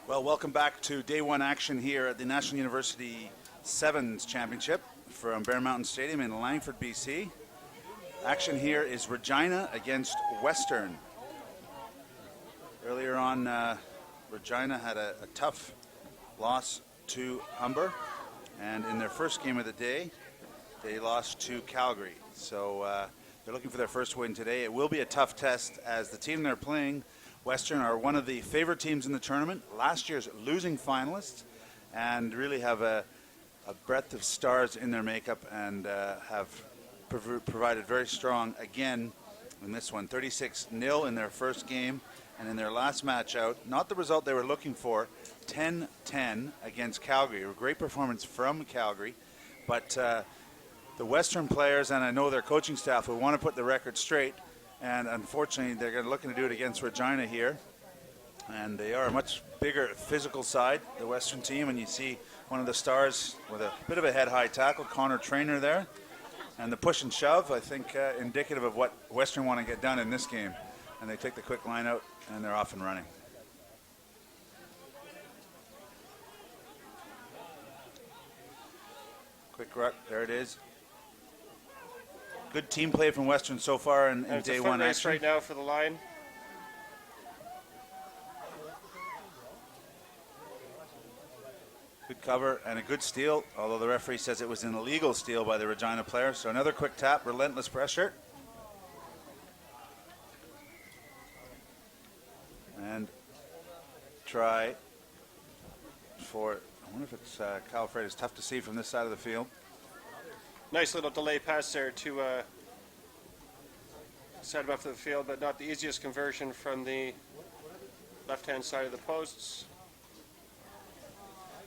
Well, welcome back to day one action here at the National University Sevens Championship from Bear Mountain Stadium in Langford, BC. Action here is Regina against Western. Earlier on, Regina had a tough loss to Humber, and in their first game of the day, they lost to Calgary. So they're looking for their first win today. It will be a tough test as the team they're playing, Western, are one of the favorite teams in the tournament, last year's losing finalists, and really have a breadth of stars in their makeup and have provided very strong again in this one. 36-0 in their first game, and in their last match out, not the result they were looking for, 10-10 against Calgary. A great performance from Calgary, but the Western players, and I know their coaching staff, will want to put the record straight. And unfortunately, they're looking to do it against Regina here. And they are a much bigger physical side, the Western team. And you see one of the stars with a bit of a head-high tackle, Connor Traynor there. And the push and shove, I think, indicative of what Western want to get done in this game. And they take the quick line out, and they're off and running. Quick ruck, there it is. Good team play from Western so far in day one action. Right now for the line. Good cover and a good steal, although the referee says it was an illegal steal by the Regina player. So another quick tap, relentless pressure. And try for, I wonder if it's Kyle Freitas. It's tough to see from this side of the field. Nice little delay pass there to set him up for the field, but not the easiest conversion from the left-hand side of the posts.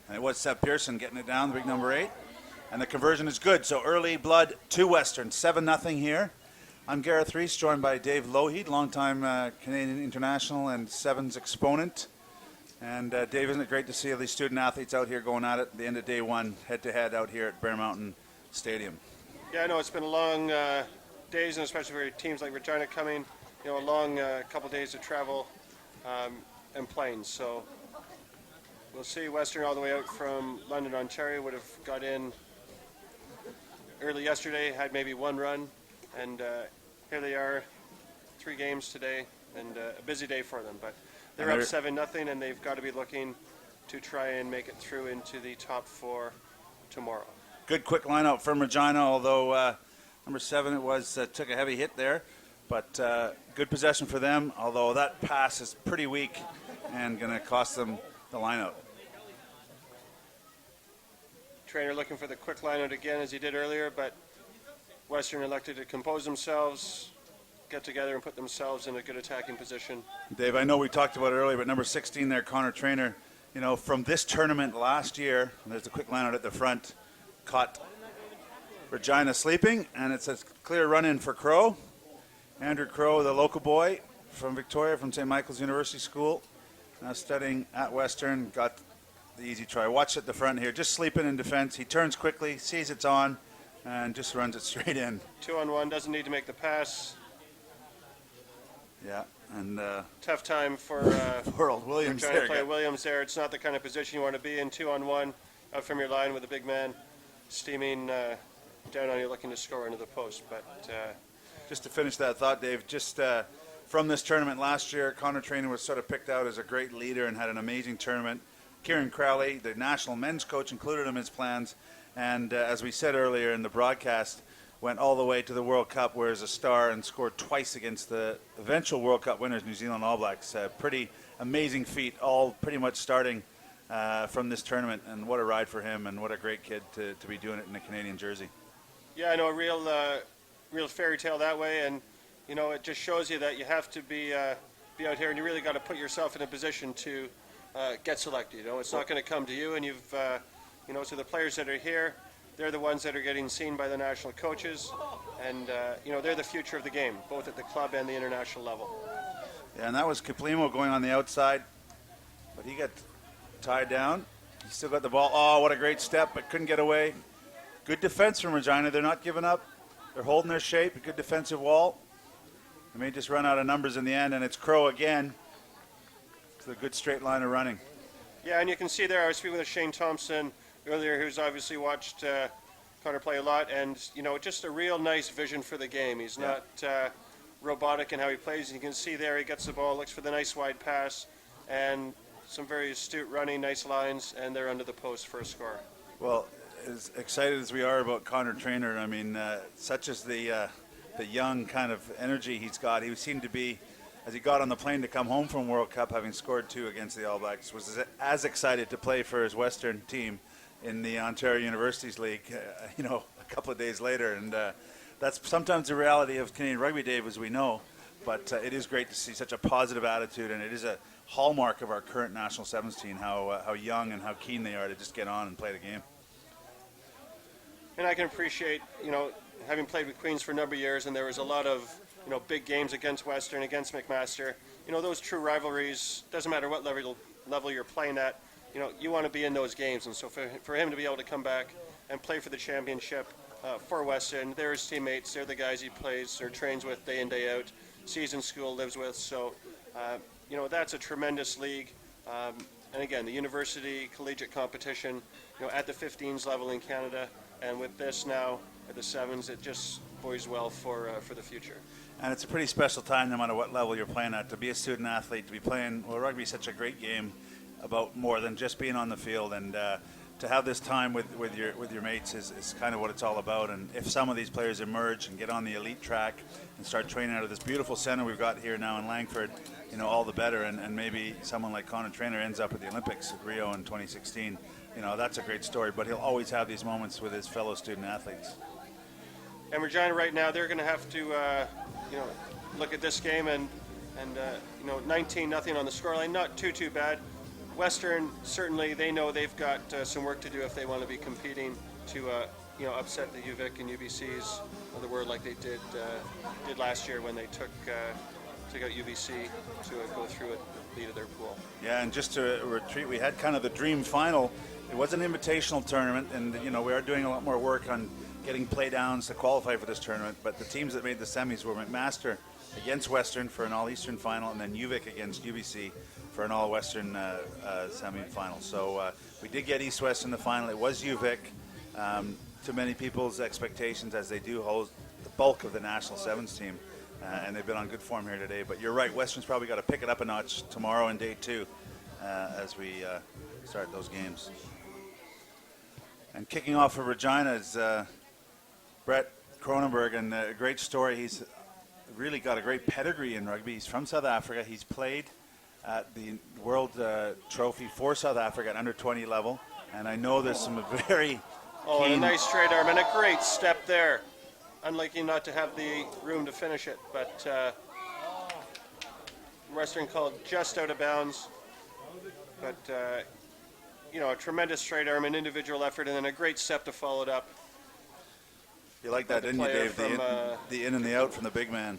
And it was Seth Pearson getting it down, the big number 8. And the conversion is good, so early blood to Western, 7-0 here. I'm Gareth Reese, joined by Dave Lougheed, longtime Canadian international and Sevens exponent. And Dave, isn't it great to see all these student athletes out here going at it at the end of day one, head-to-head out here at Bear Mountain Stadium? Yeah, I know it's been a long days, and especially for teams like Regina coming, a long couple days of travel and planes. So we'll see. Western all the way out from London, Ontario, would have got in early yesterday, had maybe one run, and here they are, 3 games today, and a busy day for them. But they're up 7-0, and they've got to be looking to try and make it through into the top 4 tomorrow. Good quick line out from Regina, although number 7 it was took a heavy hit there. But good possession for them, although that pass is pretty weak and going to cost them the line out. Traynor looking for the quick line out again as he did earlier, but Western elected to compose themselves, get together and put themselves in a good attacking position. Dave, I know we talked about it earlier, but number 16 there, Connor Traynor, from this tournament last year, there's a quick line out at the front, caught Regina sleeping, and it's a clear run-in for Crow. Andrew Crow, the local boy from Victoria, from St. Michael's University School, now studying at Western, got the easy try. Watch at the front here, just sleeping in defense. He turns quickly, sees it's on, and just runs it straight in. 2-on-1, doesn't need to make the pass. Yeah, and tough time for old Williams trying there. To play Williams there. It's not the kind of position you want to be in, 2-on-1, out from your line with a big man steaming down on you, looking to score into the post. But just to finish that thought, Dave, just from this tournament last year, Connor Traynor was sort of picked out as a great leader and had an amazing tournament. Kieran Crowley, the national men's coach, included him in his plans, and as we said earlier in the broadcast, went all the way to the World Cup, where he's a star and scored twice against the eventual World Cup winners, New Zealand All Blacks. Pretty amazing feat, all pretty much starting from this tournament, and what a ride for him, and what a great kid to be doing it in a Canadian jersey. Yeah, I know, real fairy tale that way, and it just shows you that you have to be out here, and you really got to put yourself in a position to get selected. It's not going to come to you, and you've, so the players that are here, they're the ones that are getting seen by the national coaches, and they're the future of the game, both at the club and the international level. Yeah, and that was Kaplimo going on the outside, but he got tied down. He still got the ball. Oh, what a great step, but couldn't get away. Good defense from Regina. They're not giving up. They're holding their shape. A good defensive wall. They may just run out of numbers in the end, and it's Crow again. It's a good straight line of running. Yeah, and you can see there, I was speaking with Shane Thompson earlier, who's obviously watched Connor play a lot, and, just a real nice vision for the game. He's not robotic in how he plays. You can see there, he gets the ball, looks for the nice wide pass, and some very astute running, nice lines, and they're under the post for a score. Well, as excited as we are about Connor Trainer, I mean, such as the young kind of energy he's got, he seemed to be, as he got on the plane to come home from World Cup, having scored 2 against the All Blacks, was as excited to play for his Western team in the Ontario Universities League, a couple of days later. And that's sometimes the reality of Canadian rugby, Dave, as we know. But it is great to see such a positive attitude, and it is a hallmark of our current National Sevens team, how young and how keen they are to just get on and play the game. And I can appreciate, having played with Queens for a number of years, and there was a lot of, big games against Western, against McMaster. Those true rivalries, doesn't matter what level you're playing at, you want to be in those games. And so for him to be able to come back and play for the championship for Western, they're his teammates, they're the guys he plays or trains with day in, day out, sees in school, lives with. So, that's a tremendous league. And again, the university collegiate competition, at the 15s level in Canada, and with this now at the 7s, it just bodes well for the future. And it's a pretty special time, no matter what level you're playing at, to be a student athlete, to be playing. Well, rugby is such a great game about more than just being on the field, and to have this time with your mates is kind of what it's all about. And if some of these players emerge and get on the elite track and start training out of this beautiful center we've got here now in Langford, all the better. And maybe someone like Connor Trainer ends up at the Olympics at Rio in 2016. That's a great story. But he'll always have these moments with his fellow student athletes. And Regina right now, they're going to have to, look at this game and 19-0 on the scoreline. Not too bad. Western, certainly they know they've got some work to do if they want to be competing to, upset the UVic and UBCs of the world like they did last year when they took out UBC to go through it, lead of their pool. Yeah, and just to retreat, we had kind of the dream final. It was an invitational tournament, and we are doing a lot more work on getting playdowns to qualify for this tournament. But the teams that made the semis were McMaster against Western for an All-Eastern final, and then UVic against UBC for an All-Western semi-final. So we did get East-West in the final. It was UVic, to many people's expectations, as they do hold the bulk of the National Sevens team, and they've been on good form here today. But you're right, Western's probably got to pick it up a notch tomorrow and day 2 as we start those games. And kicking off for Regina is Brett Cronenberg, and a great story. He's really got a great pedigree in rugby. He's from South Africa. He's played at the World Trophy for South Africa at under 20 level, and I know there's some very and a nice straight arm and a great step there. Unlikely not to have the room to finish it, but Western called just out of bounds. But a tremendous straight arm, an individual effort, and then a great step to follow it up. You like that, didn't you, Dave? The in and the out from the big man.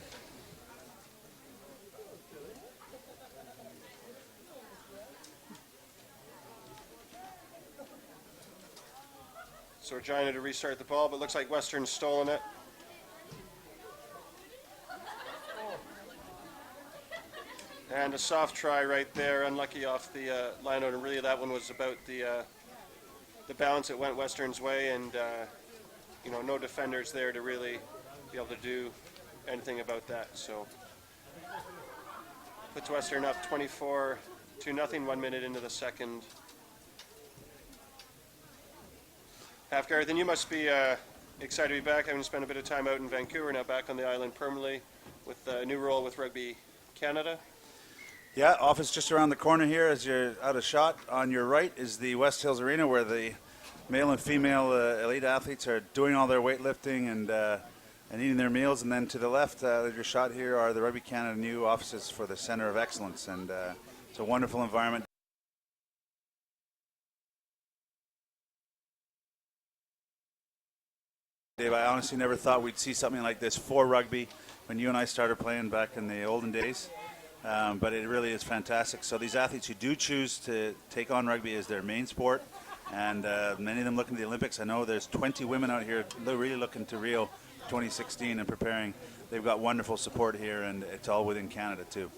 So Regina to restart the ball, but looks like Western's stolen it. And a soft try right there, unlucky off the line out, and really that one was about the bounce. It went Western's way, and no defenders there to really be able to do anything about that. So puts Western up 24-0, 1 minute into the second. Half Gareth, then you must be excited to be back, having spent a bit of time out in Vancouver, now back on the island permanently with a new role with Rugby Canada. Yeah, office just around the corner here as you're out of shot. On your right is the West Hills Arena, where the male and female elite athletes are doing all their weightlifting and eating their meals. And then to the left of your shot here are the Rugby Canada new offices for the Centre of Excellence. And it's a wonderful environment. Dave, I honestly never thought we'd see something like this for rugby when you and I started playing back in the olden days. But it really is fantastic. So these athletes who do choose to take on rugby as their main sport, and many of them looking to the Olympics. I know there's 20 women out here really looking to Rio 2016 and preparing. They've got wonderful support here, and it's all within Canada too.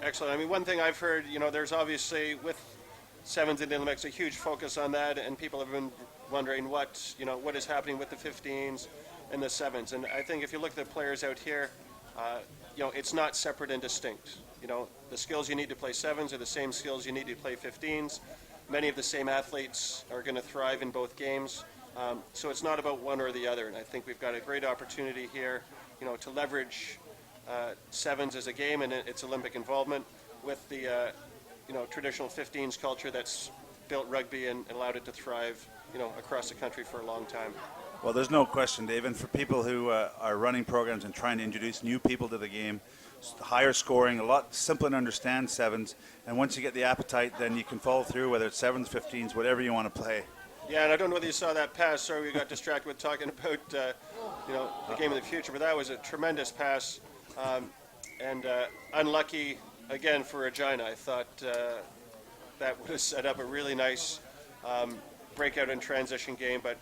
Excellent. I mean, one thing I've heard, there's obviously with sevens in the mix a huge focus on that, and people have been wondering what is happening with the 15s and the sevens. And I think if you look at the players out here, it's not separate and distinct. The skills you need to play sevens are the same skills you need to play 15s. Many of the same athletes are going to thrive in both games. So it's not about one or the other. And I think we've got a great opportunity here, to leverage sevens as a game and its Olympic involvement with the traditional 15s culture that's built rugby and allowed it to thrive across the country for a long time. Well, there's no question, Dave. And for people who are running programs and trying to introduce new people to the game, higher scoring, a lot simpler to understand sevens. And once you get the appetite, then you can follow through, whether it's sevens, 15s, whatever you want to play. Yeah, and I don't know whether you saw that pass. Sorry, we got distracted with talking about the game of the future, but that was a tremendous pass, and unlucky again for Regina. I thought that would have set up a really nice breakout and transition game, but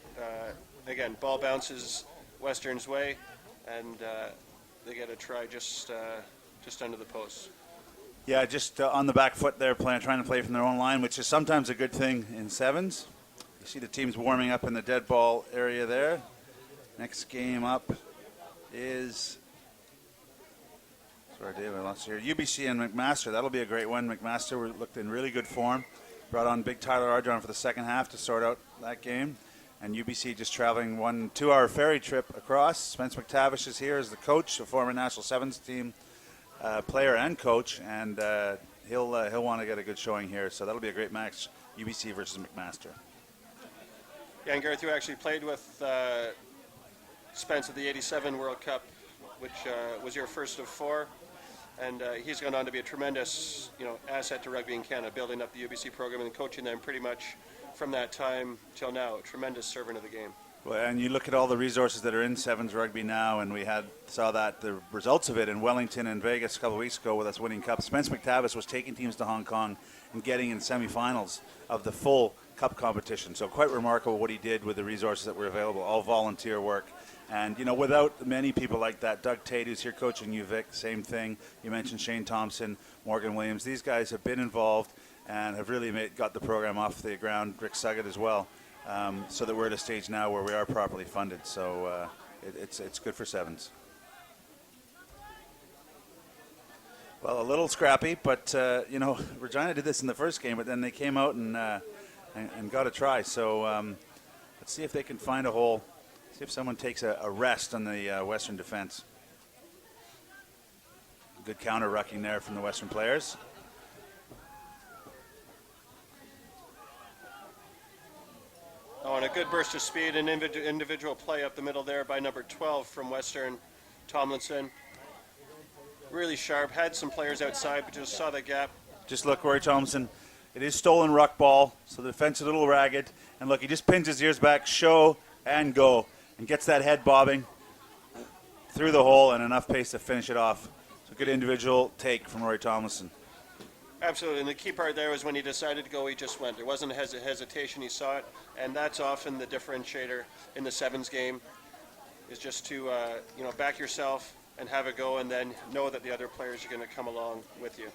again, ball bounces Western's way, and they get a try just under the post. Yeah, just on the back foot there, trying to play from their own line, which is sometimes a good thing in sevens. You see the teams warming up in the dead ball area there. Next game up is, sorry Dave, I lost here, UBC and McMaster. That'll be a great one. McMaster looked in really good form. Brought on big Tyler Ardron for the second half to sort out that game. And UBC just traveling 1 2-hour ferry trip across. Spence McTavish is here as the coach, a former National Sevens team player and coach, and he'll want to get a good showing here. So that'll be a great match, UBC versus McMaster. Yeah, and Gareth, you actually played with Spence at the '87 World Cup, which was your first of 4, and he's gone on to be a tremendous, asset to rugby in Canada, building up the UBC program and coaching them pretty much from that time till now. A tremendous servant of the game. Well, and you look at all the resources that are in sevens rugby now, and we saw the results of it in Wellington and Vegas a couple of weeks ago with us winning cup. Spence McTavish was taking teams to Hong Kong and getting in semifinals of the full cup competition. So quite remarkable what he did with the resources that were available, all volunteer work. And, without many people like that, Doug Tate, who's here coaching you, Vic, same thing. You mentioned Shane Thompson, Morgan Williams. These guys have been involved and have really got the program off the ground. Rick Suggett as well. So that we're at a stage now where we are properly funded. So it's good for sevens. Well, a little scrappy, but, Regina did this in the first game, but then they came out and got a try. So let's see if they can find a hole. See if someone takes a rest on the Western defense. Good counter rucking there from the Western players. Oh, and a good burst of speed and individual play up the middle there by number 12 from Western, Tomlinson. Really sharp. Had some players outside, but just saw the gap. Just look, Rory Tomlinson. It is stolen ruck ball, so the defense is a little ragged. And look, he just pins his ears back, show and go, and gets that head bobbing through the hole and enough pace to finish it off. So good individual take from Rory Tomlinson. Absolutely, and the key part there was when he decided to go, he just went. There wasn't a hesitation, he saw it, and that's often the differentiator in the sevens game, is just to back yourself and have a go, and then know that the other players are going to come along with you.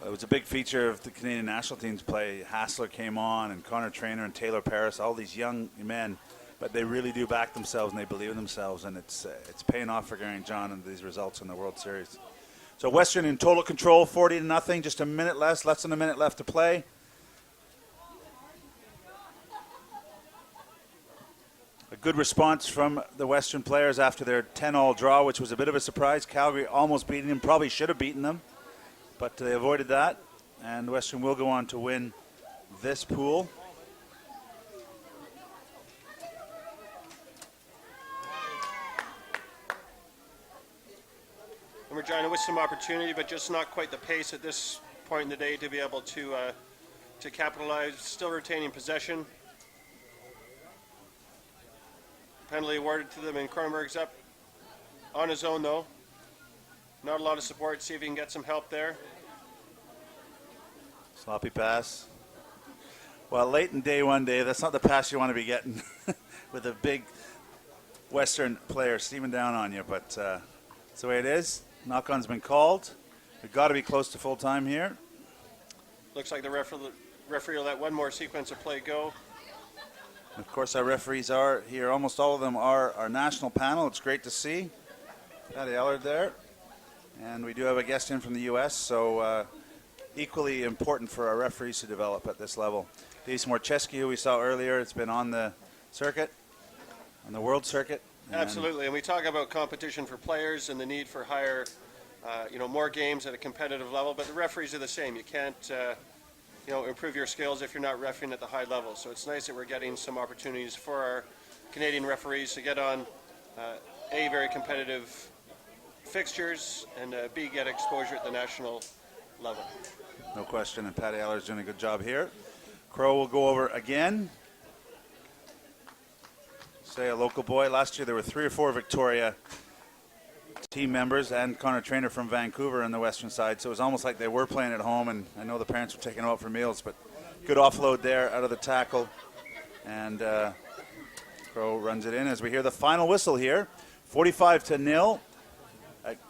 It was a big feature of the Canadian national team's play. Hassler came on, and Connor Traynor and Taylor Paris, all these young men, but they really do back themselves and they believe in themselves, and it's paying off for Gary and John and these results in the World Series. So Western in total control, 40-0, just a minute less than a minute left to play. A good response from the Western players after their 10-all draw, which was a bit of a surprise. Calgary almost beating them, probably should have beaten them, but they avoided that. And Western will go on to win this pool. Regina with some opportunity, but just not quite the pace at this point in the day to be able to capitalize. Still retaining possession. Penalty awarded to them, and Cronenberg's up on his own, though. Not a lot of support. See if he can get some help there. Sloppy pass. Well, late in day one, Dave, that's not the pass you want to be getting with a big Western player steaming down on you, but that's the way it is. Knock-on's been called. We've got to be close to full time here. Looks like the referee will let one more sequence of play go. Of course, our referees are here. Almost all of them are our national panel. It's great to see. Patty Allard there. And we do have a guest in from the U.S., so equally important for our referees to develop at this level. Dave Morcheski, who we saw earlier, has been on the circuit, on the world circuit. Absolutely, and we talk about competition for players and the need for higher, more games at a competitive level, but the referees are the same. You can't improve your skills if you're not refereeing at the high level. So it's nice that we're getting some opportunities for our Canadian referees to get on A, very competitive fixtures, and B, get exposure at the national level. No question, and Patty Allard's doing a good job here. Crow will go over again. Say a local boy. Last year there were 3 or 4 Victoria team members and Connor Trainer from Vancouver on the western side, so it was almost like they were playing at home, and I know the parents were taking them out for meals, but good offload there out of the tackle, and Crow runs it in as we hear the final whistle here. 45-0.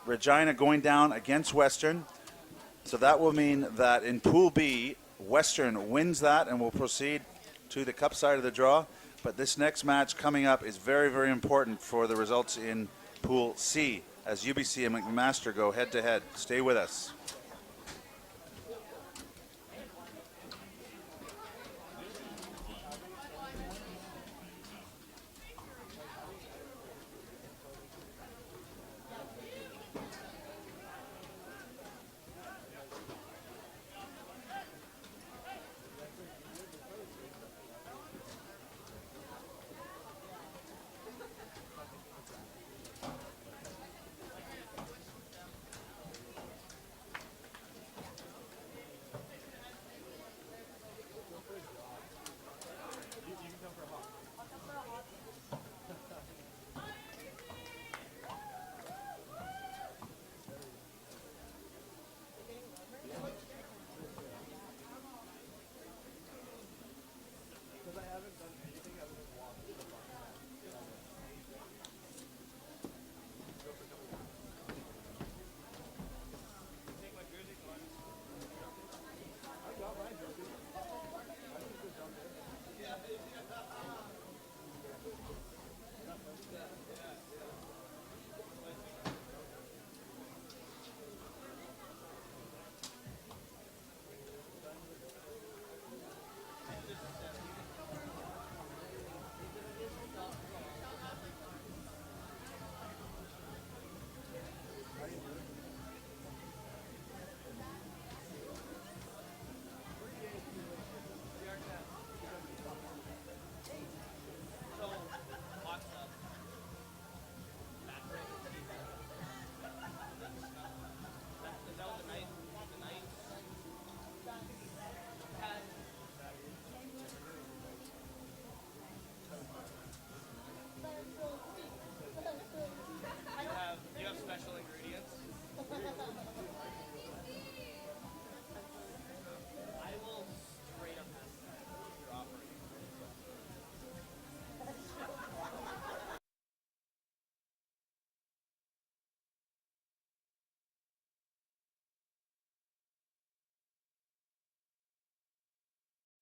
Regina going down against Western, so that will mean that in Pool B, Western wins that and will proceed to the cup side of the draw, but this next match coming up is very, very important for the results in Pool C, as UBC and McMaster go head-to-head. Stay with us.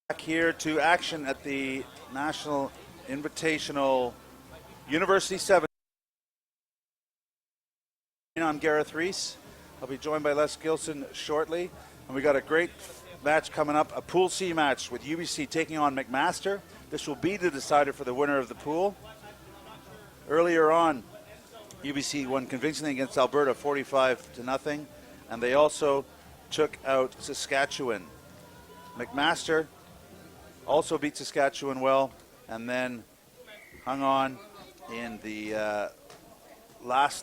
Back here to action at the National Invitational University 7. I'm Gareth Reese. I'll be joined by Les Gilson shortly. And we got a great match coming up, a Pool C match with UBC taking on McMaster. This will be the decider for the winner of the pool. Earlier on, UBC won convincingly against Alberta 45-0, and they also took out Saskatchewan. McMaster also beat Saskatchewan well, and then hung on in the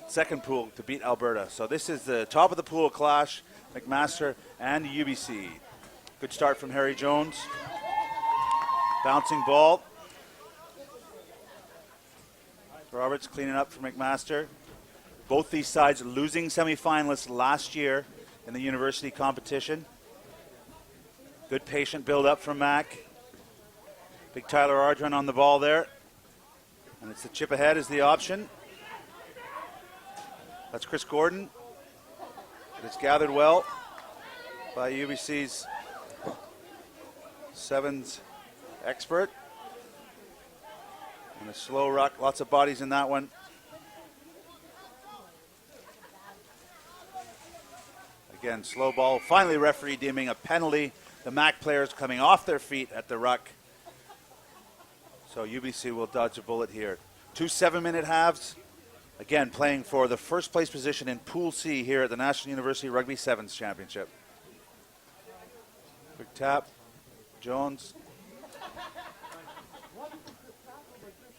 second pool to beat Alberta. So this is the top of the pool clash, McMaster and UBC. Good start from Harry Jones. Bouncing ball. Roberts cleaning up for McMaster. Both these sides losing semifinalists last year in the university competition. Good patient build up from Mac. Big Tyler Ardron on the ball there. And it's the chip ahead is the option. That's Chris Gordon. It's gathered well by UBC's sevens expert. And a slow ruck, lots of bodies in that one. Again, slow ball. Finally, referee deeming a penalty. The MAC players coming off their feet at the ruck. So UBC will dodge a bullet here. 2 7-minute halves. Again, playing for the first place position in Pool C here at the National University Rugby Sevens Championship. Quick tap. Jones.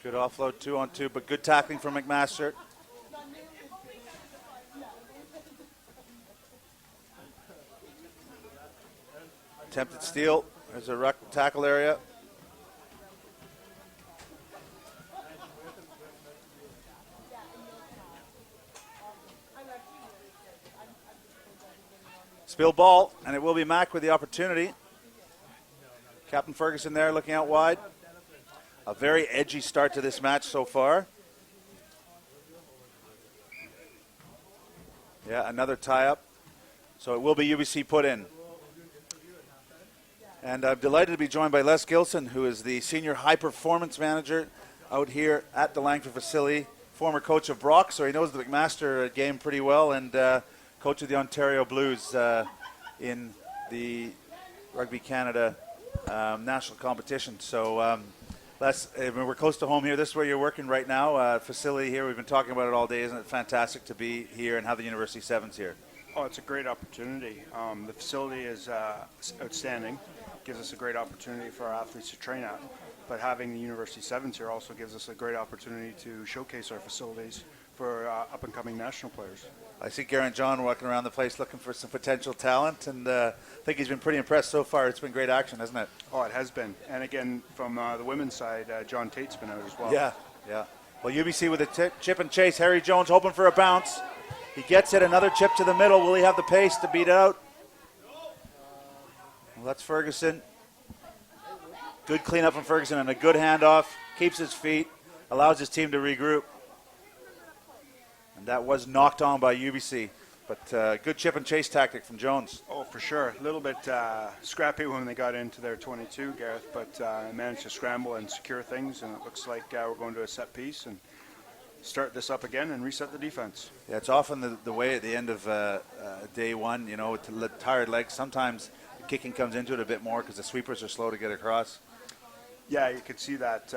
Good offload, 2-on-2, but good tackling from McMaster. Attempted steal. There's a ruck tackle area. Spill ball, and it will be Mac with the opportunity. Captain Ferguson there looking out wide. A very edgy start to this match so far. Yeah, another tie-up. So it will be UBC put in. And I'm delighted to be joined by Les Gilson, who is the Senior High Performance Manager out here at the Langford facility. Former coach of Brock, so he knows the McMaster game pretty well, and coach of the Ontario Blues in the Rugby Canada national competition. So Les, we're close to home here. This is where you're working right now, facility here. We've been talking about it all day. Isn't it fantastic to be here and have the University Sevens here? Oh, it's a great opportunity. The facility is outstanding. Gives us a great opportunity for our athletes to train at. But having the University Sevens here also gives us a great opportunity to showcase our facilities for up-and-coming national players. I see Garen John walking around the place looking for some potential talent, and I think he's been pretty impressed so far. It's been great action, hasn't it? Oh, it has been. And again, from the women's side, John Tate's been out as well. Yeah. Well, UBC with a chip and chase. Harry Jones hoping for a bounce. He gets it. Another chip to the middle. Will he have the pace to beat out? Well, that's Ferguson. Good cleanup from Ferguson and a good handoff. Keeps his feet. Allows his team to regroup. And that was knocked on by UBC. But good chip and chase tactic from Jones. Oh, for sure. A little bit scrappy when they got into their 22, Gareth, but managed to scramble and secure things. And it looks like we're going to a set piece and start this up again and reset the defense. Yeah, it's often the way at the end of day one, you know, with the tired legs. Sometimes the kicking comes into it a bit more because the sweepers are slow to get across. Yeah, you could see that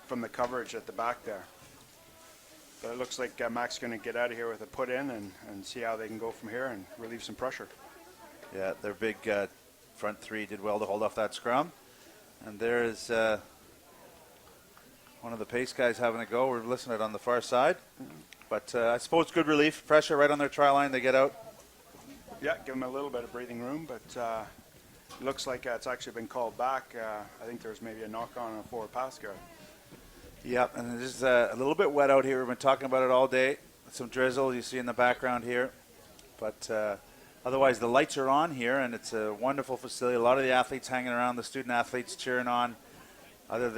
from the coverage at the back there. But it looks like Mac's going to get out of here with a put in and see how they can go from here and relieve some pressure. Yeah, their big front three did well to hold off that scrum. And there's one of the pace guys having a go. We're listening to it on the far side. But I suppose good relief. Pressure right on their try line. They get out. Yeah, give them a little bit of breathing room, but it looks like it's actually been called back. I think there's maybe a knock-on a forward pass guard. Yeah, and it is a little bit wet out here. We've been talking about it all day. Some drizzle you see in the background here. But otherwise, the lights are on here, and it's a wonderful facility. A lot of the athletes hanging around, the student athletes cheering on. Either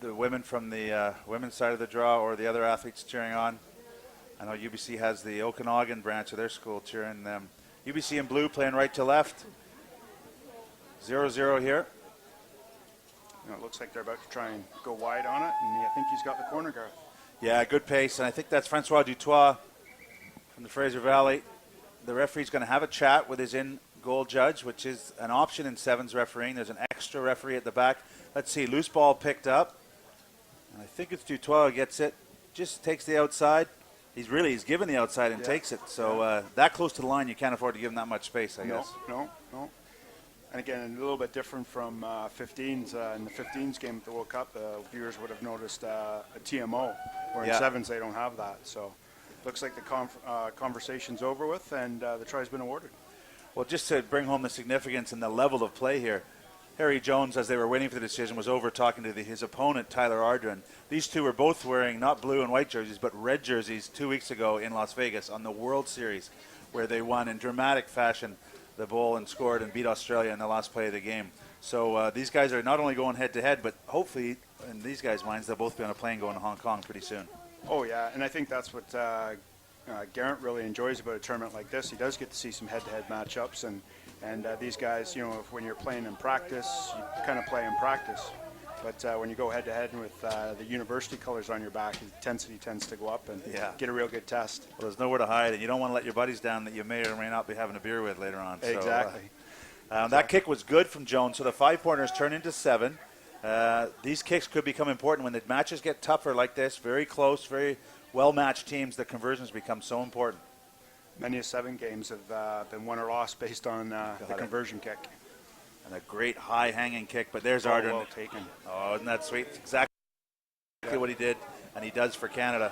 the women from the women's side of the draw or the other athletes cheering on. I know UBC has the Okanagan branch of their school cheering them. UBC in blue playing right to left. 0-0 here. You know, it looks like they're about to try and go wide on it, and I think he's got the corner guard. Yeah, good pace, and I think that's Francois Dutoit from the Fraser Valley. The referee's going to have a chat with his in-goal judge, which is an option in sevens refereeing. There's an extra referee at the back. Let's see, loose ball picked up. And I think it's Dutoit who gets it. Just takes the outside. He's given the outside and takes it. So that close to the line, you can't afford to give him that much space, I guess. No. And again, a little bit different from 15s. In the 15s game at the World Cup, the viewers would have noticed a TMO, where in sevens they don't have that. So looks like the conversation's over with, and the try's been awarded. Well, just to bring home the significance and the level of play here, Harry Jones, as they were waiting for the decision, was over talking to his opponent, Tyler Ardren. These two were both wearing not blue and white jerseys, but red jerseys 2 weeks ago in Las Vegas on the World Series, where they won in dramatic fashion the bowl and scored and beat Australia in the last play of the game. So these guys are not only going head-to-head, but hopefully, in these guys' minds, they'll both be on a plane going to Hong Kong pretty soon. Oh, yeah, and I think that's what Garrett really enjoys about a tournament like this. He does get to see some head-to-head matchups, and these guys, when you're playing in practice, you kind of play in practice. But when you go head-to-head with the university colors on your back, the intensity tends to go up and get a real good test. Well, there's nowhere to hide, and you don't want to let your buddies down that you may or may not be having a beer with later on. Exactly. So, that kick was good from Jones, so the 5-pointers turn into 7. These kicks could become important when the matches get tougher like this, very close, very well-matched teams. The conversions become so important. Many of 7 games have been won or lost based on the conversion kick. And a great high-hanging kick, but there's Ardern. Well taken. Oh, isn't that sweet? It's exactly what he did, and he does for Canada.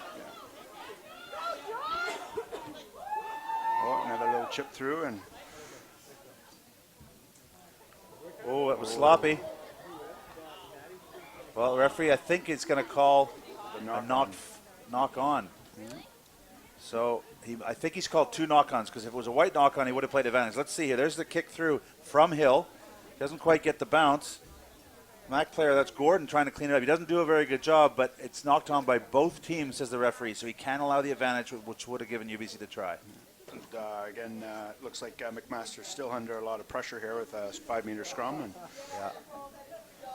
Oh, another little chip through, and oh, it was sloppy. Well, the referee, I think, is going to call a knock on. Mm-hmm. So I think he's called 2 knock-ons, because if it was a white knock-on, he would have played advantage. Let's see here. There's the kick through from Hill. Doesn't quite get the bounce. Mac player, that's Gordon trying to clean it up. He doesn't do a very good job, but it's knocked on by both teams, says the referee, so he can allow the advantage, which would have given UBC the try. And, again, it looks like McMaster's still under a lot of pressure here with a 5-meter scrum. And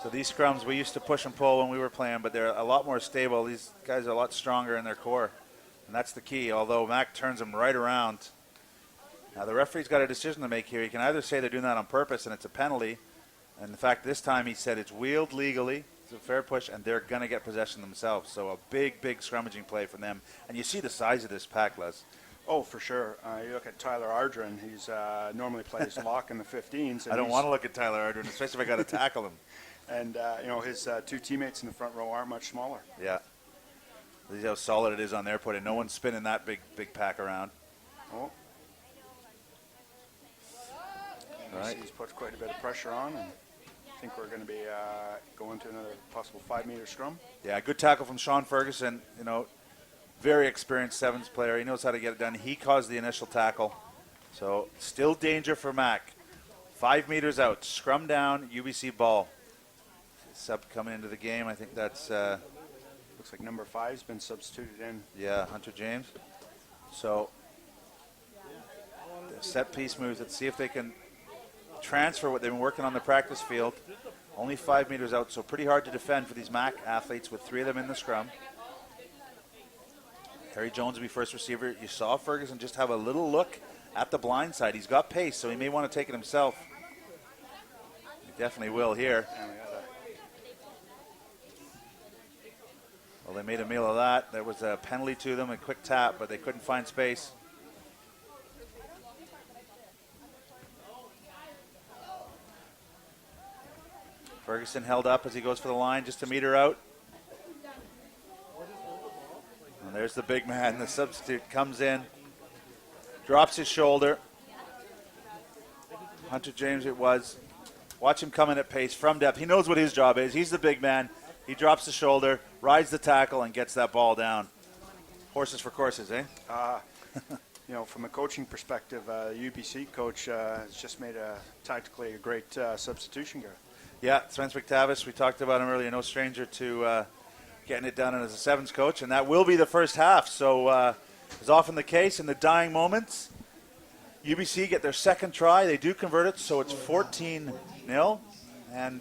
So these scrums, we used to push and pull when we were playing, but they're a lot more stable. These guys are a lot stronger in their core, and that's the key, although Mac turns them right around. Now, the referee's got a decision to make here. He can either say they're doing that on purpose and it's a penalty, and in fact, this time he said it's wheeled legally, it's a fair push, and they're going to get possession themselves. So a big, big scrummaging play from them. And you see the size of this pack, Les. Oh, for sure. You look at Tyler Ardern. He's normally plays lock in the 15s. I don't want to look at Tyler Ardern, especially if I got to tackle him. And, his 2 teammates in the front row aren't much smaller. Yeah. See how solid it is on their put-in. No one's spinning that big pack around. Oh. Right. He's put quite a bit of pressure on, and I think we're going to be going to another possible 5-meter scrum. Yeah, good tackle from Sean Ferguson. Very experienced sevens player. He knows how to get it done. He caused the initial tackle. So still danger for Mac. 5 meters out. Scrum down, UBC ball. Sub coming into the game. I think that's... looks like number 5's been substituted in. Yeah, Hunter James. So the set piece moves. Let's see if they can transfer what they've been working on the practice field. Only 5 meters out, so pretty hard to defend for these Mac athletes with 3 of them in the scrum. Harry Jones will be first receiver. You saw Ferguson just have a little look at the blind side. He's got pace, so he may want to take it himself. He definitely will here. Well, they made a meal of that. There was a penalty to them, a quick tap, but they couldn't find space. Ferguson held up as he goes for the line just a meter out. And there's the big man. The substitute comes in, drops his shoulder. Hunter James it was. Watch him come in at pace from depth. He knows what his job is. He's the big man. He drops the shoulder, rides the tackle, and gets that ball down. Horses for courses, eh? From a coaching perspective, UBC coach has just made tactically a great substitution here. Yeah, Spence McTavish, we talked about him earlier, no stranger to getting it done as a sevens coach, and that will be the first half. So, as often the case in the dying moments, UBC get their second try. They do convert it, so it's 14-0, and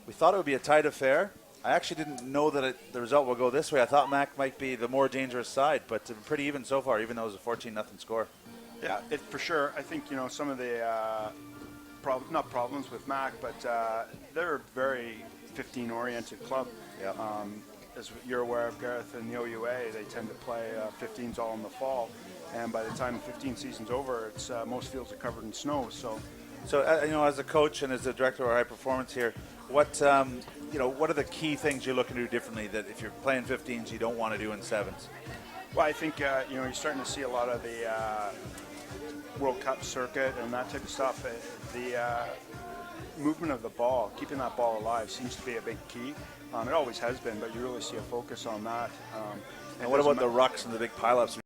we thought it would be a tight affair. I actually didn't know that the result will go this way. I thought Mac might be the more dangerous side, but pretty even so far, even though it was a 14-0 score. Yeah, for sure. I think, some of the not problems with Mac, but they're a very 15-oriented club. Yeah. As you're aware of, Gareth, in the OUA, they tend to play 15s all in the fall, and by the time the 15 season's over, it's most fields are covered in snow. So as a coach and as the director of high performance here, what are the key things you're looking to do differently that if you're playing 15s you don't want to do in sevens? Well, I think you're starting to see a lot of the World Cup circuit and that type of stuff. The movement of the ball, keeping that ball alive, seems to be a big key. It always has been, but you really see a focus on that. And what about the rucks and the big pileups?